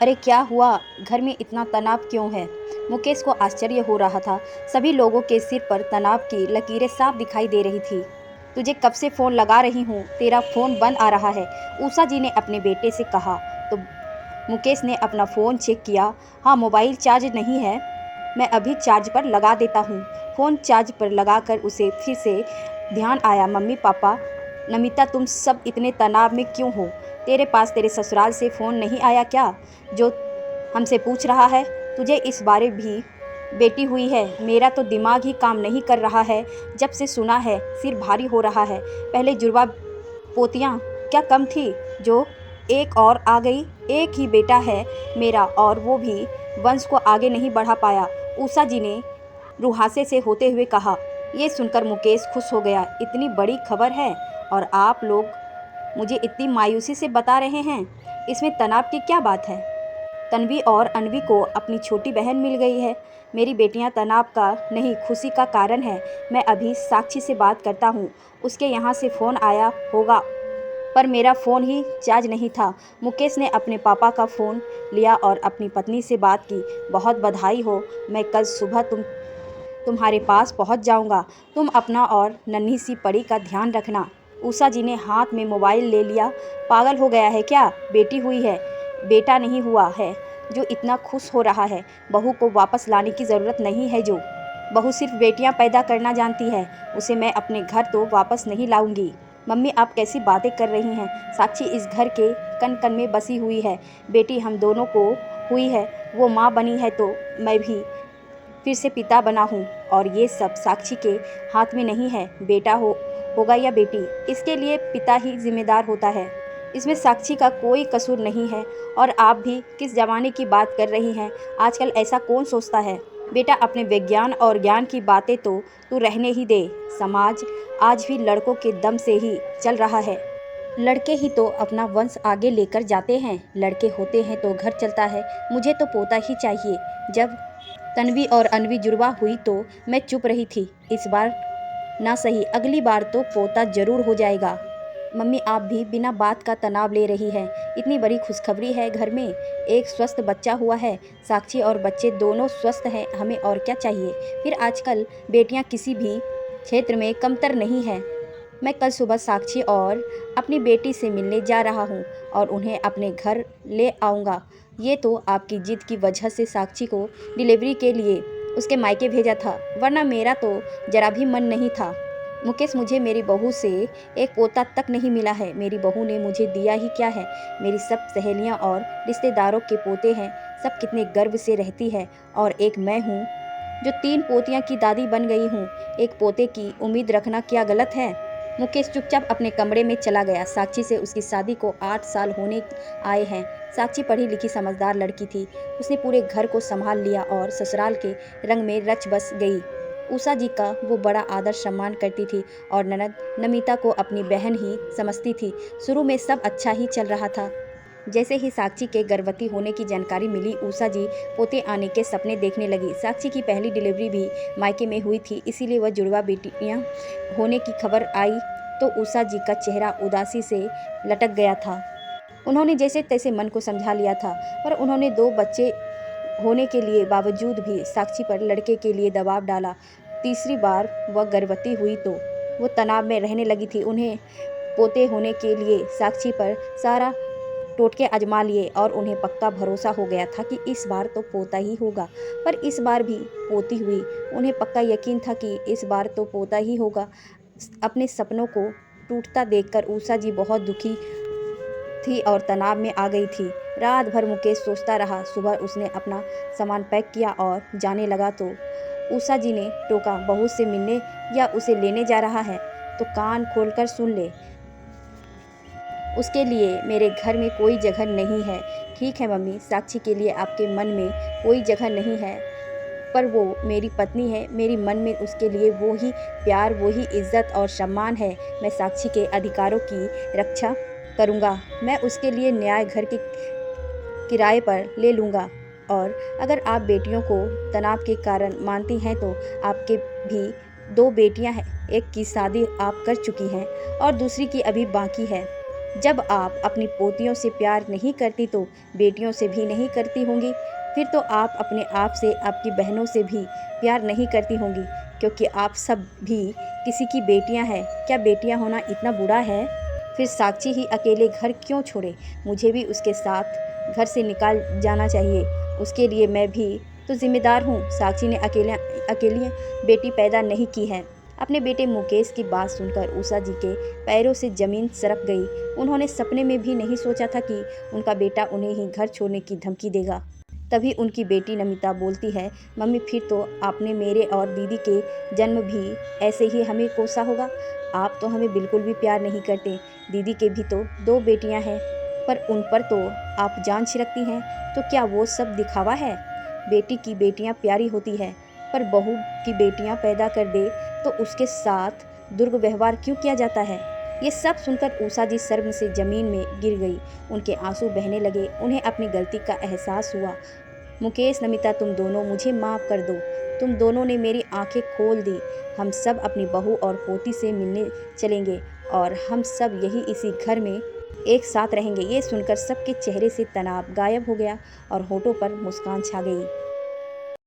अरे क्या हुआ? घर में इतना तनाव क्यों है? मुकेश को आश्चर्य हो रहा था। सभी लोगों के सिर पर तनाव की लकीरें साफ दिखाई दे रही थी। तुझे कब से फ़ोन लगा रही हूँ, तेरा फ़ोन बंद आ रहा है, उषा जी ने अपने बेटे से कहा। तो मुकेश ने अपना फ़ोन चेक किया। हाँ, मोबाइल चार्ज नहीं है, मैं अभी चार्ज पर लगा देता हूँ। फ़ोन चार्ज पर लगाकर उसे फिर से ध्यान आया, मम्मी पापा, नमिता तुम सब इतने तनाव में क्यों हो? तेरे पास तेरे ससुराल से फ़ोन नहीं आया क्या, जो हमसे पूछ रहा है? तुझे इस बारे भी बेटी हुई है, मेरा तो दिमाग ही काम नहीं कर रहा है। जब से सुना है सिर भारी हो रहा है। पहले जुड़वा पोतियाँ क्या कम थी, जो एक और आ गई। एक ही बेटा है मेरा और वो भी वंश को आगे नहीं बढ़ा पाया, उषा जी ने रुहासे से होते हुए कहा। ये सुनकर मुकेश खुश हो गया। इतनी बड़ी खबर है और आप लोग मुझे इतनी मायूसी से बता रहे हैं, इसमें तनाव की क्या बात है? तन्वी और अनवी को अपनी छोटी बहन मिल गई है। मेरी बेटियां तनाव का नहीं, खुशी का कारण है। मैं अभी साक्षी से बात करता हूँ, उसके यहाँ से फ़ोन आया होगा, पर मेरा फ़ोन ही चार्ज नहीं था। मुकेश ने अपने पापा का फ़ोन लिया और अपनी पत्नी से बात की। बहुत बधाई हो, मैं कल सुबह तुम्हारे पास पहुंच जाऊंगा। तुम अपना और नन्ही सी परी का ध्यान रखना। उषा जी ने हाथ में मोबाइल ले लिया। पागल हो गया है क्या? बेटी हुई है, बेटा नहीं हुआ है जो इतना खुश हो रहा है। बहू को वापस लाने की ज़रूरत नहीं है, जो बहू सिर्फ बेटियां पैदा करना जानती है, उसे मैं अपने घर तो वापस नहीं लाऊंगी। मम्मी आप कैसी बातें कर रही हैं? साक्षी इस घर के कन कन में बसी हुई है। बेटी हम दोनों को हुई है, वो माँ बनी है तो मैं भी फिर से पिता बना हूँ। और ये सब साक्षी के हाथ में नहीं है, बेटा होगा या बेटी, इसके लिए पिता ही जिम्मेदार होता है। इसमें साक्षी का कोई कसूर नहीं है। और आप भी किस जमाने की बात कर रही हैं? आजकल ऐसा कौन सोचता है? बेटा अपने विज्ञान और ज्ञान की बातें तो तू रहने ही दे। समाज आज भी लड़कों के दम से ही चल रहा है। लड़के ही तो अपना वंश आगे लेकर जाते हैं। लड़के होते हैं तो घर चलता है। मुझे तो पोता ही चाहिए। जब तन्वी और अनवी जुड़वा हुई तो मैं चुप रही थी। इस बार ना सही, अगली बार तो पोता जरूर हो जाएगा। मम्मी आप भी बिना बात का तनाव ले रही हैं। इतनी बड़ी खुशखबरी है घर में, एक स्वस्थ बच्चा हुआ है। साक्षी और बच्चे दोनों स्वस्थ हैं, हमें और क्या चाहिए? फिर आजकल बेटियां किसी भी क्षेत्र में कमतर नहीं है। मैं कल सुबह साक्षी और अपनी बेटी से मिलने जा रहा हूँ और उन्हें अपने घर ले आऊँगा। ये तो आपकी जिद की वजह से साक्षी को डिलीवरी के लिए उसके मायके भेजा था, वरना मेरा तो जरा भी मन नहीं था। मुकेश मुझे मेरी बहू से एक पोता तक नहीं मिला है। मेरी बहू ने मुझे दिया ही क्या है? मेरी सब सहेलियाँ और रिश्तेदारों के पोते हैं, सब कितने गर्व से रहती है। और एक मैं हूँ जो 3 पोतियाँ की दादी बन गई हूँ। एक पोते की उम्मीद रखना क्या गलत है? मुकेश चुपचाप अपने कमरे में चला गया। साक्षी से उसकी शादी को 8 साल होने आए हैं। साक्षी पढ़ी लिखी समझदार लड़की थी। उसने पूरे घर को संभाल लिया और ससुराल के रंग में रच बस गई। उषा जी का वो बड़ा आदर सम्मान करती थी और ननद नमिता को अपनी बहन ही समझती थी। शुरू में सब अच्छा ही चल रहा था। जैसे ही साक्षी के गर्भवती होने की जानकारी मिली, उषा जी पोते आने के सपने देखने लगी। साक्षी की पहली डिलीवरी भी मायके में हुई थी, इसीलिए वह जुड़वा बेटियां होने की खबर आई तो उषा जी का चेहरा उदासी से लटक गया था। उन्होंने जैसे तैसे मन को समझा लिया था, पर उन्होंने 2 बच्चे होने के लिए बावजूद भी साक्षी पर लड़के के लिए दबाव डाला। तीसरी बार वह गर्भवती हुई तो वो तनाव में रहने लगी थी। उन्हें पोते होने के लिए साक्षी पर सारा टोटके आजमा लिए और उन्हें पक्का भरोसा हो गया था कि इस बार तो पोता ही होगा। पर इस बार भी पोती हुई। उन्हें पक्का यकीन था कि इस बार तो पोता ही होगा। अपने सपनों को टूटता देखकर उषा जी बहुत दुखी थी और तनाव में आ गई थी। रात भर मुकेश सोचता रहा। सुबह उसने अपना सामान पैक किया और जाने लगा तो उषा जी ने टोका, बहू से मिलने या उसे लेने जा रहा है तो कान खोलकर सुन ले, उसके लिए मेरे घर में कोई जगह नहीं है। ठीक है मम्मी, साक्षी के लिए आपके मन में कोई जगह नहीं है, पर वो मेरी पत्नी है। मेरी मन में उसके लिए वो ही प्यार, वो ही इज्जत और सम्मान है। मैं साक्षी के अधिकारों की रक्षा करूँगा। मैं उसके लिए न्याय घर के किराए पर ले लूँगा। और अगर आप बेटियों को तनाव के कारण मानती हैं तो आपके भी 2 बेटियां हैं। एक की शादी आप कर चुकी हैं और दूसरी की अभी बाकी है। जब आप अपनी पोतियों से प्यार नहीं करती तो बेटियों से भी नहीं करती होंगी। फिर तो आप अपने आप से, आपकी बहनों से भी प्यार नहीं करती होंगी, क्योंकि आप सब भी किसी की बेटियां हैं। क्या बेटियां होना इतना बुरा है? फिर साक्षी ही अकेले घर क्यों छोड़े? मुझे भी उसके साथ घर से निकाल जाना चाहिए। उसके लिए मैं भी तो जिम्मेदार हूँ। साक्षी ने अकेली बेटी पैदा नहीं की है। अपने बेटे मुकेश की बात सुनकर उषा जी के पैरों से जमीन सरक गई। उन्होंने सपने में भी नहीं सोचा था कि उनका बेटा उन्हें ही घर छोड़ने की धमकी देगा। तभी उनकी बेटी नमिता बोलती है, मम्मी फिर तो आपने मेरे और दीदी के जन्म भी ऐसे ही हमें कोसा होगा। आप तो हमें बिल्कुल भी प्यार नहीं करते। दीदी के भी तो 2 बेटियां हैं, पर उन पर तो आप जान छिड़कती हैं। तो क्या वो सब दिखावा है? बेटी की बेटियां प्यारी होती है, पर बहू की बेटियां पैदा कर दे तो उसके साथ दुर्व्यवहार क्यों किया जाता है? ये सब सुनकर उषा जी शर्म से जमीन में गिर गई। उनके आंसू बहने लगे। उन्हें अपनी गलती का एहसास हुआ। मुकेश, नमिता, तुम दोनों मुझे माफ़ कर दो। तुम दोनों ने मेरी आंखें खोल दी। हम सब अपनी बहू और पोती से मिलने चलेंगे और हम सब यही इसी घर में एक साथ रहेंगे। ये सुनकर सबके चेहरे से तनाव गायब हो गया और होठों पर मुस्कान छा गई।